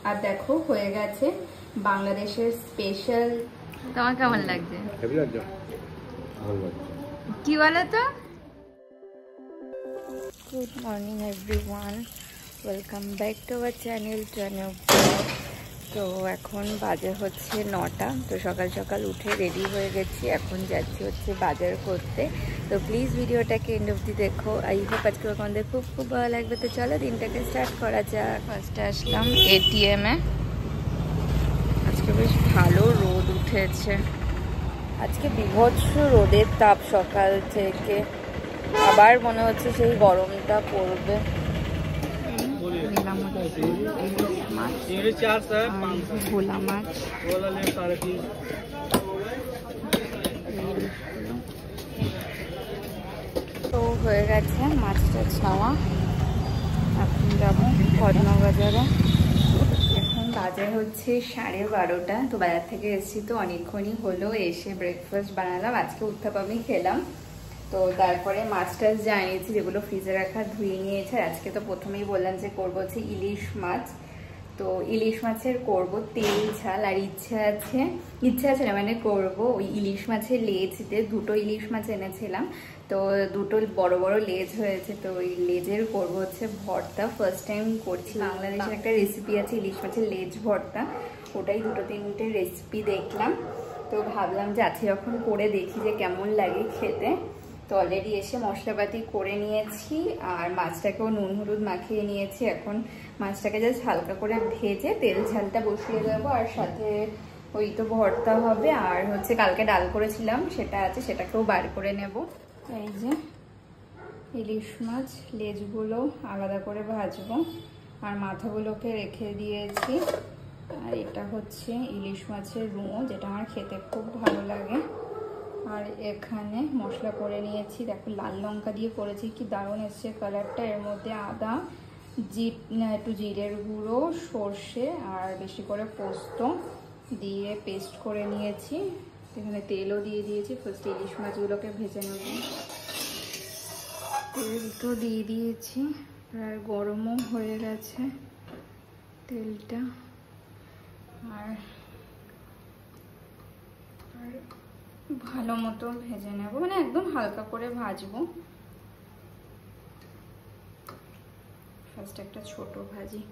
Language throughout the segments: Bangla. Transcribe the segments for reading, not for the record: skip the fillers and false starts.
আর দেখো হয়ে গেছে বাংলাদেশের স্পেশাল। তোমার কেমন লাগছে? কি বলো তো? Good morning everyone, welcome back to our channel Tanno blog. তো এখন বাজে হচ্ছে 9টা। তো সকাল সকাল উঠে রেডি হয়ে গেছি, এখন যাচ্ছি হচ্ছে বাজার করতে। তো প্লিজ ভিডিওটাকে এন্ড অবধি দেখো। আই হোপ আজকে আমাদের খুব খুব ভালো লাগবে। তো চলো দিনটাকে স্টার্ট করা যাক। ফার্স্টে আসলাম এটিএমে। আজকে বেশ ভালো রোদ উঠেছে, আজকে বিভৎস রোদের তাপ সকাল থেকে। আবার মনে হচ্ছে সেই গরমটা পড়বে। ভোলা মাছ তো হয়ে গেছে, মাছটা ছাওয়া। এখন যাবো পদ্মবাজারে। এখন বাজার হচ্ছে 12:30। তো বাজার থেকে এসেছি, তো অনেকক্ষণই হলো। এসে ব্রেকফাস্ট বানালাম, আজকে উত্তাপামই খেলাম। তো তারপরে মাছ টাছ যা আনিয়েছি, যেগুলো ফ্রিজে রাখা, ধুয়ে নিয়েছে। আজকে তো প্রথমেই বললাম যে করবো হচ্ছে ইলিশ মাছ। তো ইলিশ মাছের করব তেল ঝাল। আর ইচ্ছা আছে না, মানে করবো ওই ইলিশ মাছের লেজ দিয়ে। 2টো ইলিশ মাছ এনেছিলাম, তো 2টো বড় বড় লেজ হয়েছে। তো ওই লেজের করবো হচ্ছে ভর্তা। ফার্স্ট টাইম করছি। বাংলাদেশের একটা রেসিপি আছে ইলিশ মাছের লেজ ভর্তা, ওটাই 2-3টে রেসিপি দেখলাম। তো ভাবলাম যে আজকে যখন করে দেখি যে কেমন লাগে খেতে। তো অলরেডি এসে মশলাপাতি করে নিয়েছি, আর মাছটাকেও নুন হলুদ মাখিয়ে নিয়েছি। এখন মাছটাকে জাস্ট হালকা করে ভেজে তেল ঝালটা বসিয়ে দেবো। আর সাথে ওই তো ভর্তা হবে। আর হচ্ছে কালকে ডাল করেছিলাম, সেটা আছে, সেটাকেও বার করে নেব। এই যে ইলিশ মাছ লেজগুলো আলাদা করে ভাজবো, আর মাথাগুলোকে রেখে দিয়েছি। আর এটা হচ্ছে ইলিশ মাছের রুমো, যেটা আমার খেতে খুব ভালো লাগে। আর এখানে মশলা করে নিয়েছি, দেখো লাল লঙ্কা দিয়ে করেছি, কি দারুণ এসছে কালারটা। এর মধ্যে আদা, একটু জিরের গুঁড়ো, সর্ষে আর বেশি করে পোস্ত দিয়ে পেস্ট করে নিয়েছি। এখানে তেলও দিয়ে দিয়েছি। ফার্স্ট ইলিশ মাছগুলোকে ভেজে নেব। তেল তো দিয়ে দিয়েছি, প্রায় গরমও হয়ে গেছে তেলটা। আর ভালো মতো ভেজে নেব, মানে একদম হালকা করে ভাজবো। ফার্স্ট একটা ছোট ভাজি।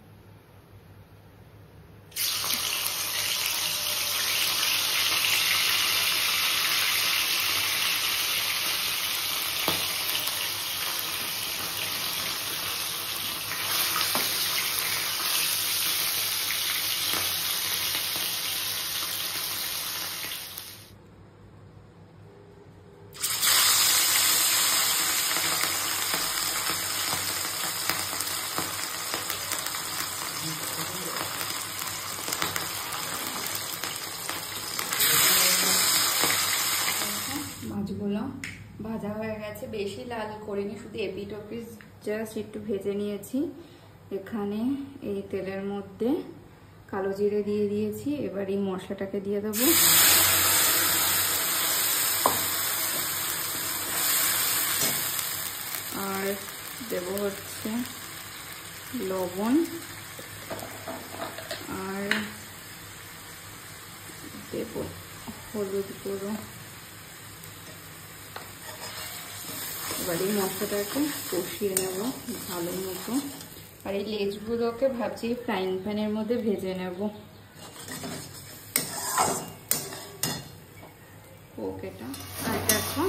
মাছগুলো ভাজা হয়ে গেছে, বেশি লাল করিনি, শুধু এপিট ওপিট জাস্ট একটু ভেজে নিয়েছি। এখানে এই তেলের মধ্যে কালো জিরে দিয়ে দিয়েছি। এবার এই মশলাটাকে দিয়ে দেবো। আর দেব হচ্ছে লবণ, আর দেব হলুদ গুঁড়ো। এবার এই মশলাটাকে কষিয়ে নেব ভালো মতো। আর এই লেজগুলোকে ভাবছি ফ্রাইং প্যানের মধ্যে ভেজে নেব। ওকেটা আর দেখো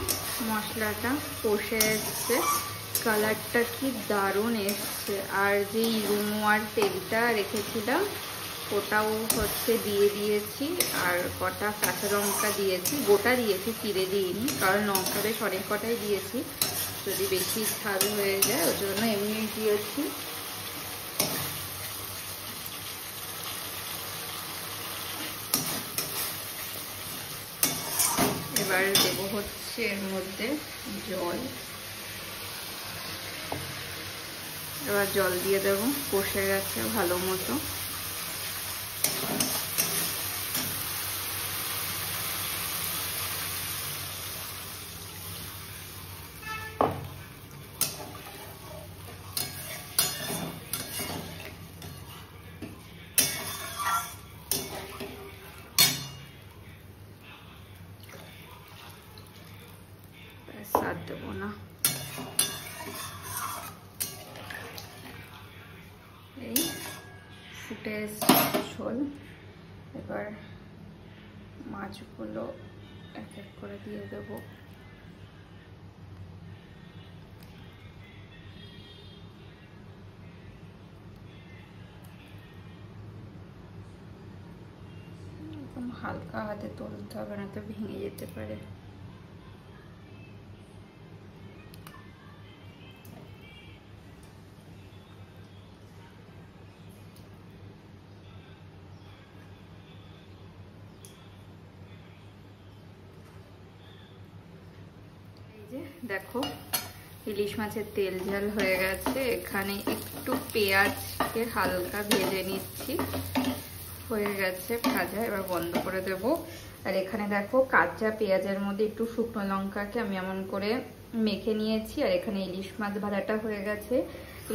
মশলাটা কষে এসছে, কালারটা কি দারুণ এসছে। আর যেই রুমো আর তেলটা রেখেছিলাম ওটাও হচ্ছে দিয়ে দিয়েছি। আর কটা কাঁচা লঙ্কা দিয়েছি, গোটা দিয়েছি, চিড়ে দিইনি, কারণ লঙ্কা বেশ অনেক কটাই দিয়েছি, যদি বেশি ঝাল হয়ে যায় ওই জন্য এমনি দিয়েছি। এবার দেব হচ্ছে এর মধ্যে জল। এবার জল দিয়ে দেবো, কষে গেছে ভালো মতো। ভাত দেবো না। এই ফুটে ঝোল, এবার মাছগুলো এক এক করে দিয়ে দেবো। একদম হালকা হাতে তুলতে হবে, না তো ভেঙে যেতে পারে। দেখো ইলিশ মাছের তেল ঝাল হয়ে গেছে। এখানে একটু পেঁয়াজকে হালকা ভেজে নিচ্ছি, হয়ে গেছে ভাজা, এবার বন্ধ করে দেব। আর এখানে দেখো কাঁচা পেঁয়াজের মধ্যে একটু শুকনো লঙ্কাকে আমি এমন করে মেখে নিয়েছি। আর এখানে ইলিশ মাছ ভাজাটা হয়ে গেছে।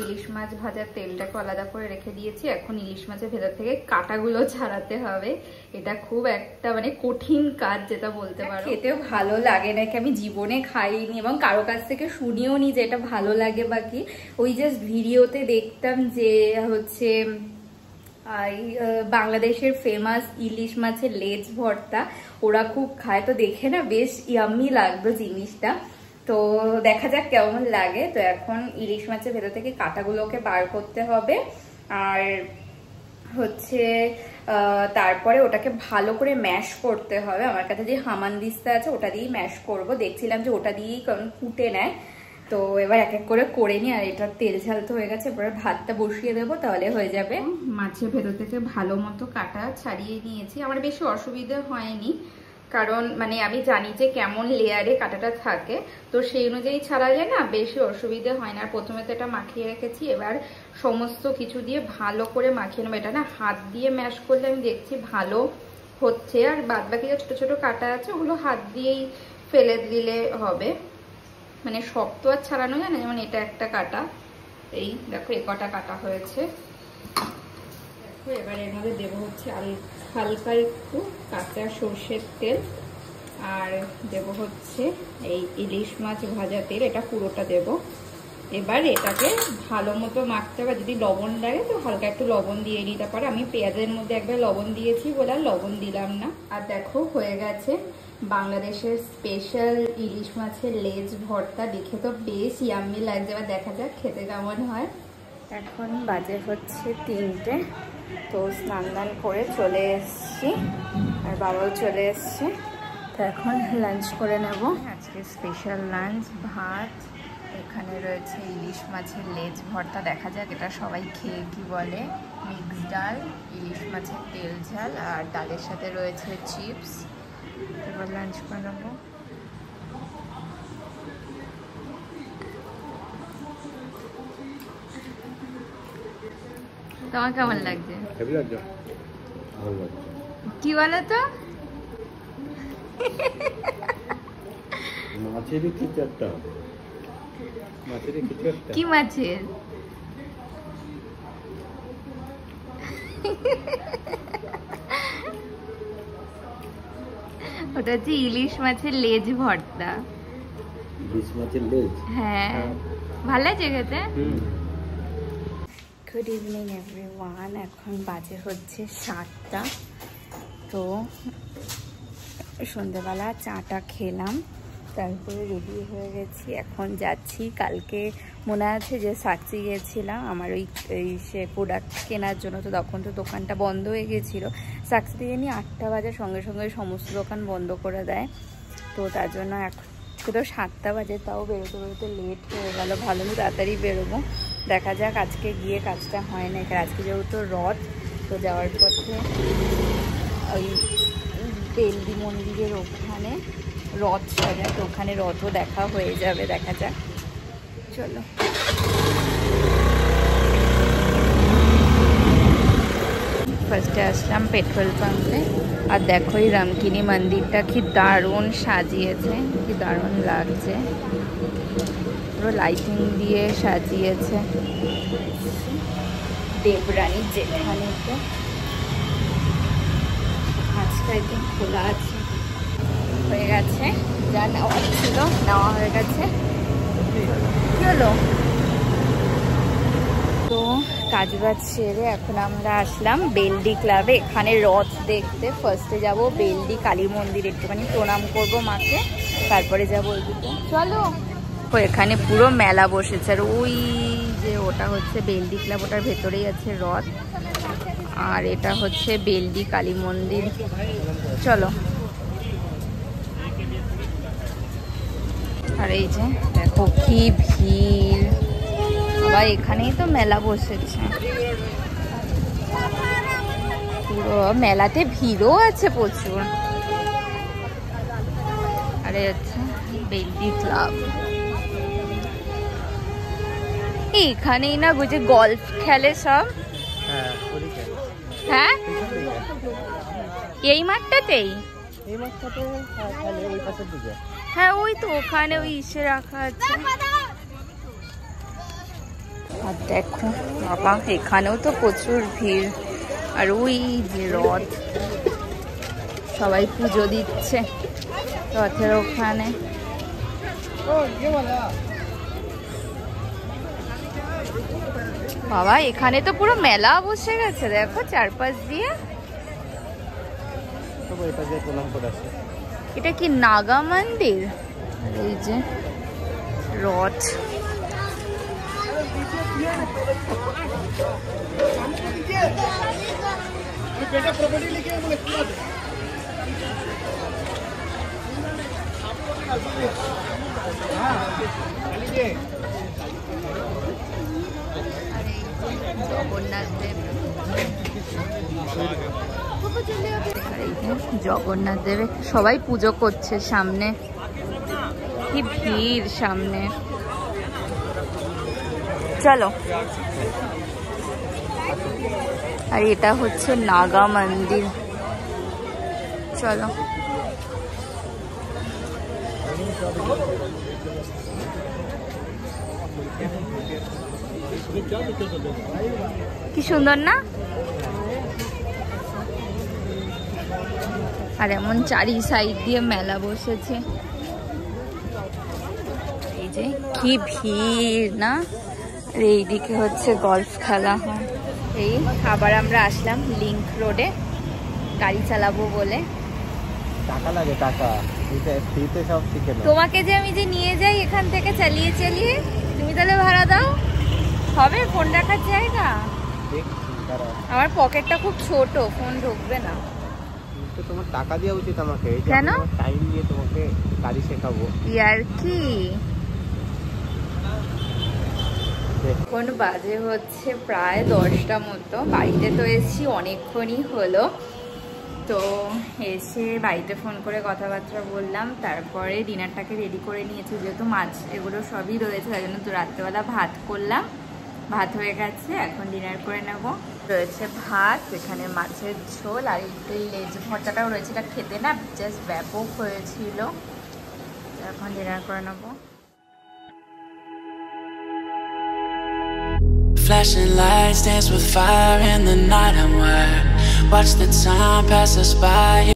ইলিশ মাছ ভাজার তেলটাকে আলাদা করে রেখে দিয়েছি। এখন ইলিশ মাছের ভেতর থেকে কাঁটাগুলো ছাড়াতে হবে। এটা খুব একটা মানে কঠিন কাজ যেটা বলতে পারো। খেতেও ভালো লাগে নাকি আমি জীবনে খাইনি এবং কারো কাছ থেকে শুনিও নি যে এটা ভালো লাগে। বাকি ওই জাস্ট ভিডিওতে দেখতাম যে হচ্ছে বাংলাদেশের ফেমাস ইলিশ মাছের লেজ ভর্তা ওরা খুব খায়, তো দেখে না বেশ ইয়াম্মি লাগতো জিনিসটা। তো দেখা যাক কেমন লাগে। তো এখন ইলিশ মাছের ভেতর থেকে কাঁটাগুলোকে বার করতে হবে, আর হচ্ছে তারপরে ওটাকে ভালো করে ম্যাশ করতে হবে। আমার কাছে যে হামানদিস্তা আছে ওটা দিয়েই ম্যাশ করব, দেখছিলাম যে ওটা দিয়েই কারণ ফুটে নেয়। তো এবার এক এক করে নিই। আর এটা তেল ঝাল তো হয়ে গেছে, এবারে ভাতটা বসিয়ে দেবো, তাহলে হয়ে যাবে। মাছের ভেতর থেকে ভালো মতো কাঁটা ছাড়িয়ে নিয়েছি। আমার বেশি অসুবিধা হয়নি, কারণ মানে আমি জানি যে কেমন লেয়ারে কাঁটাটা থাকে, তো সেই অনুযায়ী ছাড়ালে না বেশি অসুবিধা হয় না। আর প্রথমে তো এটা মাখিয়ে রেখেছি, এবার সমস্ত কিছু দিয়ে ভালো করে মাখিয়ে নেবো। এটা না হাত দিয়ে ম্যাশ করলে আমি দেখছি ভালো হচ্ছে। আর বাদ বাকি যে ছোট ছোট কাঁটা আছে ওগুলো হাত দিয়েই ফেলে দিলে হবে, মানে শক্ত আর ছাড়ানো যায় না। যেমন এটা একটা কাটা, এই দেখো এ কটা কাটা হয়েছে। দেখো এবার এর মধ্যে দেবো হচ্ছে হালকা একটু কাঁচা সর্ষের তেল, আর দেব হচ্ছে এই ইলিশ মাছ ভাজা তেল, এটা পুরোটা দেব। এবার এটাকে ভালো মতো মাখতে হবে। যদি লবণ লাগে তো হালকা একটু লবণ দিয়ে নিতে পারে। আমি পেঁয়াজের মধ্যে একবার লবণ দিয়েছি বলে আর লবণ দিলাম না। আর দেখো হয়ে গেছে বাংলাদেশের স্পেশাল ইলিশ মাছের লেজ ভর্তা। দেখে তো বেশ ইয়াম্মি লাগছে, এবার দেখা যাক খেতে কেমন হয়। এখন বাজে হচ্ছে 3টে, তো স্নান দান করে চলে এসছি, আর বাবাও চলে এসছে। তো এখন লাঞ্চ করে নেব। আজকে স্পেশাল লাঞ্চ, ভাত, এখানে রয়েছে ইলিশ মাছের লেজ ভর্তা, দেখা যাক এটা সবাই খেয়ে কি বলে। মিক্স ডাল, ইলিশ মাছের তেল ঝাল, আর ডালের সাথে রয়েছে চিপস। এবার লাঞ্চ করে নেবো। তোমার কেমন লাগছে? কি বলো তো? মাছেরই কিছু একটা, কি মাছের? ওটা হচ্ছে ইলিশ মাছের লেজ ভর্তা। ইলিশ মাছের লেজ? হ্যাঁ, ভালো লাগছে খেতে। গুড ইভিনিং এভরিওয়ান, এখন বাজে হচ্ছে 7টা। তো সন্ধ্যেবেলা চাটা খেলাম, তারপরে রেডি হয়ে গেছি, এখন যাচ্ছি। কালকে মনে আছে যে সাকসি গিয়েছিলাম আমার ওই সে প্রোডাক্ট কেনার জন্য, তো তখন তো দোকানটা বন্ধ হয়ে গেছিলো। সাকসি দিয়ে নিয়ে 8টা বাজে সঙ্গে সঙ্গে সমস্ত দোকান বন্ধ করে দেয়। তো তার জন্য এখন তো 7টা বাজে, তাও বেরোতে বেরোতে লেট হয়ে গেল। ভালো তাড়াতাড়ি বেরোবো, দেখা যাক। আজকে গিয়ে কাজটা হয় না, আজকে যেহেতু রথ, তো যাওয়ার পথে ওই বেলদি মন্দিরের ওখানে রথ সাজায়, তো ওখানে রথও দেখা হয়ে যাবে, দেখা যাক। চলো ফার্স্টে আসলাম পেট্রোল পাম্পে। আর দেখো এই রামকিনী মন্দিরটা কি দারুণ সাজিয়েছে, কি দারুণ লাগছে, পুরো লাইটিং দিয়ে সাজিয়েছে। দেবরানী যেখানেতে আজকে একদম খোলা আছে। হয়ে গেছে, যা নেওয়া ছিল নেওয়া হয়ে গেছে। কি হলো? তো কাজ বাজ সেরে এখন আমরা আসলাম বেলডি ক্লাবে, এখানে রথ দেখতে। ফার্স্টে যাব বেলডি কালী মন্দির, একটুখানি প্রণাম করব মাকে, তারপরে যাবো ওইদিকে। চলো। তো এখানে পুরো মেলা বসেছে, আর ওই যে ওটা হচ্ছে বেলডি ক্লাব, ওটার ভেতরেই আছে রথ, আর এটা হচ্ছে বেলডি কালী মন্দির। চলো। আর এই যে দেখো কি ভিড়, বাবা এখানেই তো মেলা বসেছে, পুরো মেলাতে ভিড়ও আছে প্রচুর। আরে আচ্ছা বেলডি ক্লাব, এখানেই না বুঝে গল্ফ খেলে সব। হ্যাঁ এই মাঠটাতেই, হ্যাঁ ওই তো ওখানে ওই ইসে রাখা আছে। আর দেখো বাবা এখানেও তো প্রচুর ভিড়, আর ওই যে রথ, সবাই পুজো দিচ্ছে রথের ওখানে। বাবা এখানে তো পুরো মেলা বসে গেছে, দেখো চারপাশ দিয়ে। এটা কি নাগা মন্দির? এই যে রথ, জগন্নাথ দেব সবাই পুজো করছে সামনে, কি ভিড় সামনে। চলো। আর এটা হচ্ছে নাগা মন্দির, চলো। কি সুন্দর না? আর এমন চারি সাইড দিয়ে মেলা বসেছে, এই যে কি ভিড় না। আর এইদিকে হচ্ছে গলফ খেলা হয়। এই আবার আমরা আসলাম লিংক রোডে গাড়ি চালাবো বলে। টাকা লাগে, টাকা ফ্রিতে সব শিখে নাও। তোমাকে যে আমি যে নিয়ে যাই এখান থেকে চালিয়ে চালিয়ে, তুমি তাহলে ভাড়া দাও, হবে? ফোন রাখার জায়গা? আমার পকেটটা খুব ছোট, ফোন ঢুকবে না। তোমার টাকা দেওয়া উচিত আমাকে, কেন? টাইম দিয়ে তোমাকে গাড়ি শেখাবো। ইয়ার কি? এখন বাজে হচ্ছে প্রায় 10টা মতো, বাড়িতে তো এসেছি অনেকক্ষণই হলো। তো এসে বাড়িতে ফোন করে কথাবার্তা বললাম, তারপরে ডিনারটাকে রেডি করে নিয়েছি, যেহেতু মাছ এগুলো সবই রয়েছে, তাই জন্য তো রাত্রেবেলা ভাত করলাম, ভাত হয়ে গেছে, এখন ডিনার করে নেব। রয়েছে ভাত, এখানে মাছের ঝোল, আর এই লেজ ভর্তাটাও রয়েছে, এটা খেতে না জাস্ট ব্যাপক হয়েছিল। এখন ডিনার করে নেব। Flashing lights dance with fire in the night. I'm wired. Watch the time pass us by.